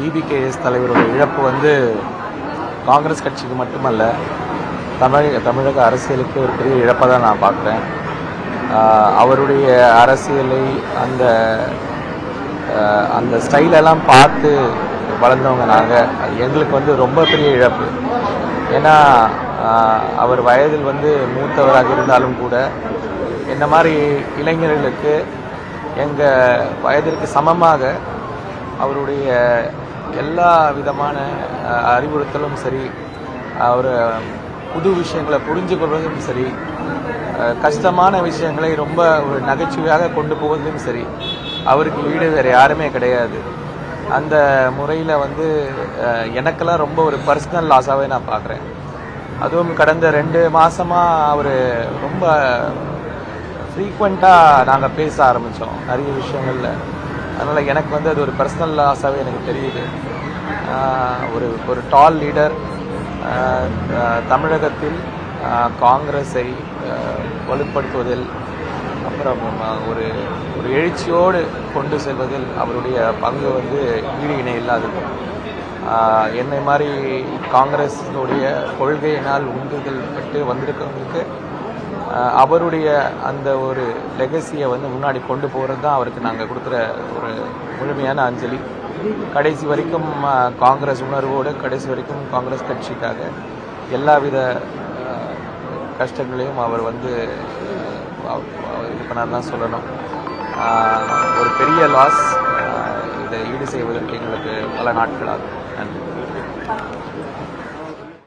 EBKS தலைவருடைய இழப்பு வந்து காங்கிரஸ் கட்சிக்கு மட்டுமல்ல, தமிழக அரசியலுக்கு ஒரு பெரிய இழப்பை தான் நான் பார்க்குறேன். அவருடைய அரசியலை அந்த ஸ்டைலெல்லாம் பார்த்து வளர்ந்தவங்க நாங்கள். எங்களுக்கு வந்து ரொம்ப பெரிய இழப்பு. ஏன்னா அவர் வயதில் வந்து மூத்தவராக இருந்தாலும் கூட இந்த மாதிரி இளைஞர்களுக்கு எங்கள் வயதிற்கு சமமாக அவருடைய எல்லா விதமான அறிவுறுத்தலும் சரி, அவர் புது விஷயங்களை புரிஞ்சு கொள்வதும் சரி, கஷ்டமான விஷயங்களை ரொம்ப ஒரு நகைச்சுவையாக கொண்டு போவதும் சரி, அவருக்கு ஈடு வேறு யாருமே கிடையாது. அந்த முறையில் வந்து எனக்கெல்லாம் ரொம்ப ஒரு பர்சனல் லாஸாகவே நான் பார்க்குறேன். அதுவும் கடந்த 2 மாதமாக அவர் ரொம்ப ஃப்ரீக்வெண்ட்டாக நாங்கள் பேச ஆரம்பித்தோம் நிறைய விஷயங்களில். அதனால் எனக்கு வந்து அது ஒரு பர்சனல் லாஸாகவே எனக்கு தெரியுது. ஒரு டால் லீடர் தமிழகத்தில் காங்கிரஸை வலுப்படுத்துவதில், அப்புறம் ஒரு எழுச்சியோடு கொண்டு செல்வதில் அவருடைய பங்கு வந்து ஈடு இணை இல்லாதது. என்னை மாதிரி காங்கிரஸினுடைய கொள்கையினால் உந்துதல் பட்டு வந்திருக்கிறவங்களுக்கு அவருடைய அந்த ஒரு லெகசியை வந்து முன்னாடி கொண்டு போகிறது தான் அவருக்கு நாங்கள் கொடுக்குற ஒரு முழுமையான அஞ்சலி. கடைசி வரைக்கும் காங்கிரஸ் உணர்வோடு, கடைசி வரைக்கும் காங்கிரஸ் கட்சிக்காக எல்லாவித கஷ்டங்களையும் அவர் வந்து இது பண்ணார் தான் சொல்லணும். ஒரு பெரிய லாஸ். இதை ஈடு செய்வதற்கு எங்களுக்கு பல நாட்கள் ஆகும். நன்றி.